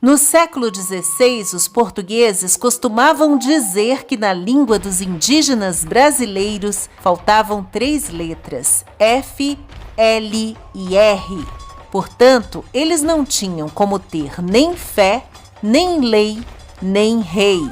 No século XVI, os portugueses costumavam dizer que na língua dos indígenas brasileiros faltavam 3 letras, F, L e R. Portanto, eles não tinham como ter nem fé, nem lei, nem rei.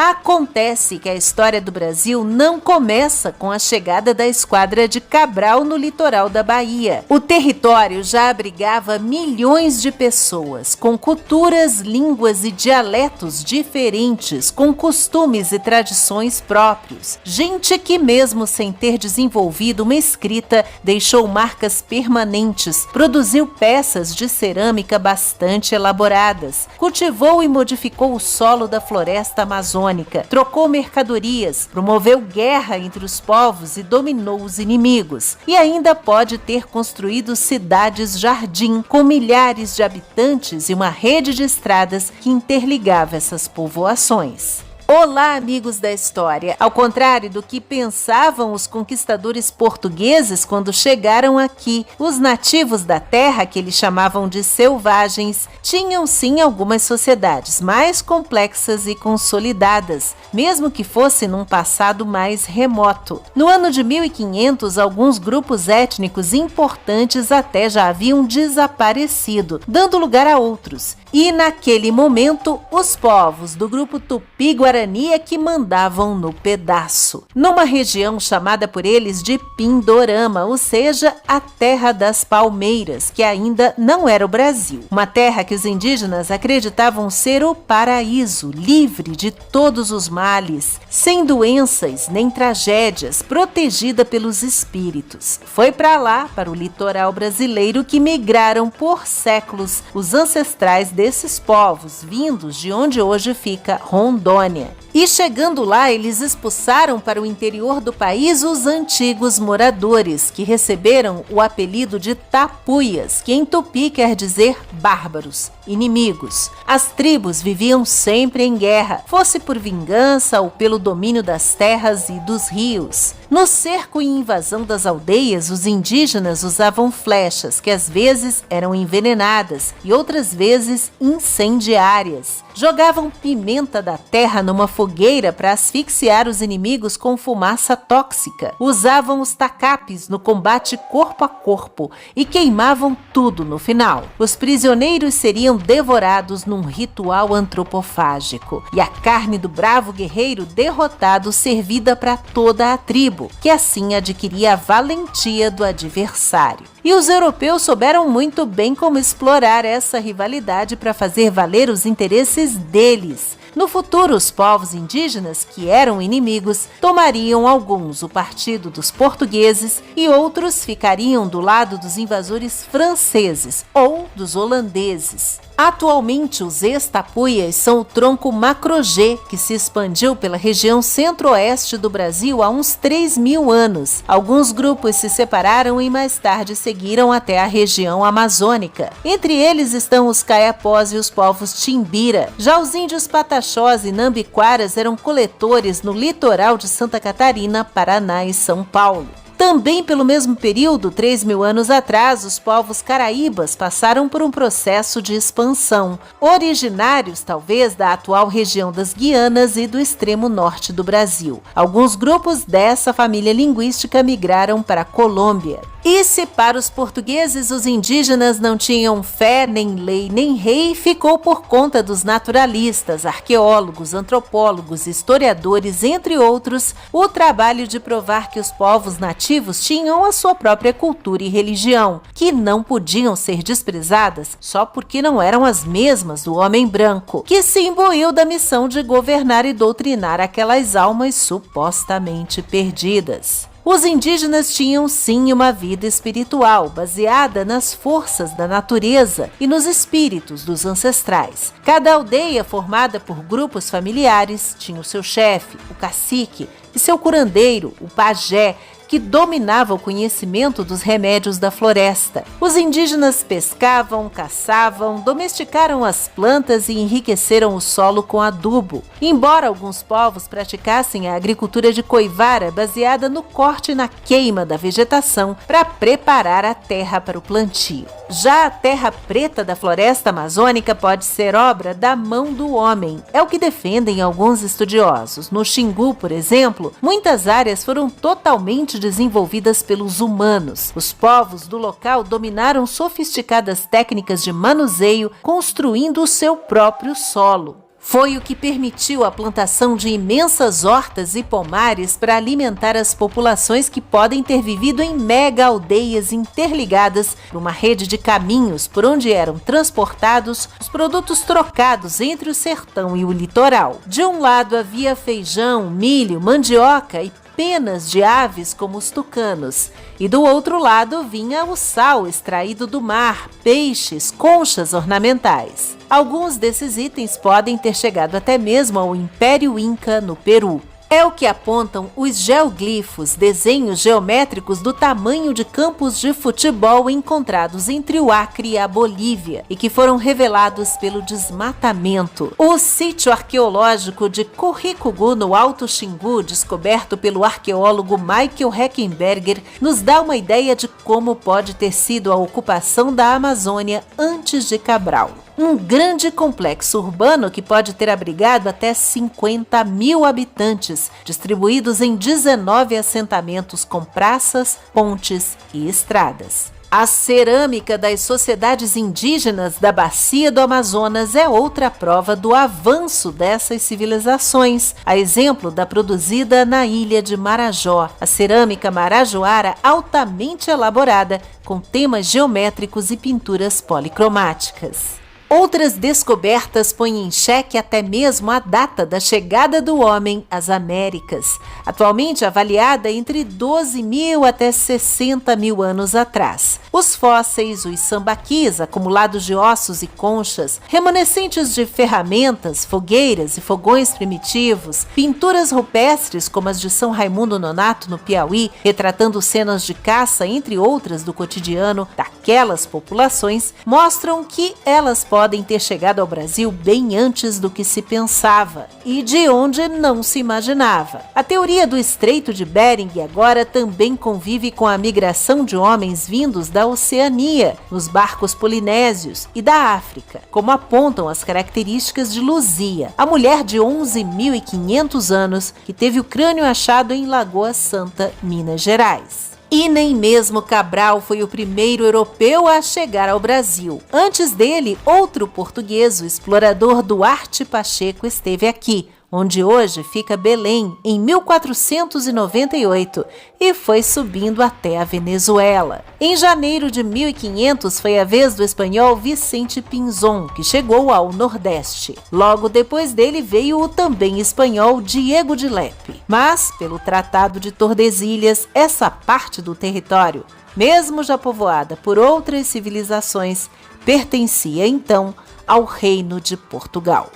Acontece que a história do Brasil não começa com a chegada da Esquadra de Cabral no litoral da Bahia. O território já abrigava milhões de pessoas, com culturas, línguas e dialetos diferentes, com costumes e tradições próprios. Gente que, mesmo sem ter desenvolvido uma escrita, deixou marcas permanentes, produziu peças de cerâmica bastante elaboradas, cultivou e modificou o solo da floresta amazônica, trocou mercadorias, promoveu guerra entre os povos e dominou os inimigos. E ainda pode ter construído cidades-jardim com milhares de habitantes e uma rede de estradas que interligava essas povoações. Olá, amigos da história! Ao contrário do que pensavam os conquistadores portugueses quando chegaram aqui, os nativos da terra, que eles chamavam de selvagens, tinham sim algumas sociedades mais complexas e consolidadas, mesmo que fosse num passado mais remoto. No ano de 1500, alguns grupos étnicos importantes até já haviam desaparecido, dando lugar a outros. E naquele momento, os povos do grupo Tupi-Guarani é que mandavam no pedaço, numa região chamada por eles de Pindorama, ou seja, a Terra das Palmeiras, que ainda não era o Brasil. Uma terra que os indígenas acreditavam ser o paraíso, livre de todos os males, sem doenças nem tragédias, protegida pelos espíritos. Foi para lá, para o litoral brasileiro, que migraram por séculos os ancestrais desses povos, vindos de onde hoje fica Rondônia. E chegando lá, eles expulsaram para o interior do país os antigos moradores, que receberam o apelido de tapuias, que em tupi quer dizer bárbaros, inimigos. As tribos viviam sempre em guerra, fosse por vingança ou pelo domínio das terras e dos rios. No cerco e invasão das aldeias, os indígenas usavam flechas, que às vezes eram envenenadas e outras vezes incendiárias. Jogavam pimenta da terra numa fogueira para asfixiar os inimigos com fumaça tóxica. Usavam os tacapes no combate corpo a corpo e queimavam tudo no final. Os prisioneiros seriam devorados num ritual antropofágico e a carne do bravo guerreiro derrotado servida para toda a tribo, que assim adquiria a valentia do adversário. E os europeus souberam muito bem como explorar essa rivalidade para fazer valer os interesses deles. No futuro, os povos indígenas, que eram inimigos, tomariam alguns o partido dos portugueses e outros ficariam do lado dos invasores franceses ou dos holandeses. Atualmente, os ex-tapuias são o tronco Macro-G, que se expandiu pela região centro-oeste do Brasil há uns 3.000 anos. Alguns grupos se separaram e mais tarde seguiram até a região amazônica. Entre eles estão os caiapós e os povos Timbira. Já os índios Pataxós e Nambiquaras eram coletores no litoral de Santa Catarina, Paraná e São Paulo. Também pelo mesmo período, 3.000 anos atrás, os povos caraíbas passaram por um processo de expansão, originários talvez da atual região das Guianas e do extremo norte do Brasil. Alguns grupos dessa família linguística migraram para a Colômbia. E se para os portugueses os indígenas não tinham fé, nem lei, nem rei, ficou por conta dos naturalistas, arqueólogos, antropólogos, historiadores, entre outros, o trabalho de provar que os povos nativos tinham a sua própria cultura e religião, que não podiam ser desprezadas só porque não eram as mesmas do homem branco, que se imbuiu da missão de governar e doutrinar aquelas almas supostamente perdidas. Os indígenas tinham sim uma vida espiritual, baseada nas forças da natureza e nos espíritos dos ancestrais. Cada aldeia, formada por grupos familiares, tinha o seu chefe, o cacique, e seu curandeiro, o pajé, que dominava o conhecimento dos remédios da floresta. Os indígenas pescavam, caçavam, domesticaram as plantas e enriqueceram o solo com adubo. Embora alguns povos praticassem a agricultura de coivara baseada no corte e na queima da vegetação para preparar a terra para o plantio. Já a terra preta da floresta amazônica pode ser obra da mão do homem, é o que defendem alguns estudiosos. No Xingu, por exemplo, muitas áreas foram totalmente desenvolvidas pelos humanos. Os povos do local dominaram sofisticadas técnicas de manuseio, construindo o seu próprio solo. Foi o que permitiu a plantação de imensas hortas e pomares para alimentar as populações que podem ter vivido em mega aldeias interligadas por uma rede de caminhos por onde eram transportados os produtos trocados entre o sertão e o litoral. De um lado havia feijão, milho, mandioca e penas de aves como os tucanos, e do outro lado vinha o sal extraído do mar, peixes, conchas ornamentais. Alguns desses itens podem ter chegado até mesmo ao Império Inca no Peru. É o que apontam os geoglifos, desenhos geométricos do tamanho de campos de futebol encontrados entre o Acre e a Bolívia e que foram revelados pelo desmatamento. O sítio arqueológico de Curricugu, no Alto Xingu, descoberto pelo arqueólogo Michael Heckenberger, nos dá uma ideia de como pode ter sido a ocupação da Amazônia antes de Cabral. Um grande complexo urbano que pode ter abrigado até 50 mil habitantes, distribuídos em 19 assentamentos com praças, pontes e estradas. A cerâmica das sociedades indígenas da Bacia do Amazonas é outra prova do avanço dessas civilizações, a exemplo da produzida na ilha de Marajó, a cerâmica marajoara altamente elaborada, com temas geométricos e pinturas policromáticas. Outras descobertas põem em xeque até mesmo a data da chegada do homem às Américas, atualmente avaliada entre 12 mil até 60 mil anos atrás. Os fósseis, os sambaquis, acumulados de ossos e conchas, remanescentes de ferramentas, fogueiras e fogões primitivos, pinturas rupestres como as de São Raimundo Nonato no Piauí, retratando cenas de caça, entre outras do cotidiano daquelas populações, mostram que elas podem ter chegado ao Brasil bem antes do que se pensava e de onde não se imaginava. A teoria do Estreito de Bering agora também convive com a migração de homens vindos da Oceania, nos barcos polinésios e da África, como apontam as características de Luzia, a mulher de 11.500 anos que teve o crânio achado em Lagoa Santa, Minas Gerais. E nem mesmo Cabral foi o primeiro europeu a chegar ao Brasil. Antes dele, outro português, o explorador Duarte Pacheco, esteve aqui, onde hoje fica Belém, em 1498, e foi subindo até a Venezuela. Em janeiro de 1500 foi a vez do espanhol Vicente Pinzón, que chegou ao Nordeste. Logo depois dele veio o também espanhol Diego de Lepe. Mas, pelo Tratado de Tordesilhas, essa parte do território, mesmo já povoada por outras civilizações, pertencia então ao Reino de Portugal.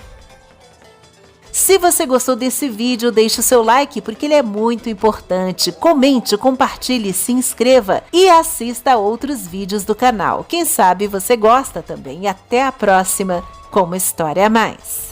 Se você gostou desse vídeo, deixe o seu like porque ele é muito importante. Comente, compartilhe, se inscreva e assista a outros vídeos do canal. Quem sabe você gosta também. Até a próxima com uma história a mais.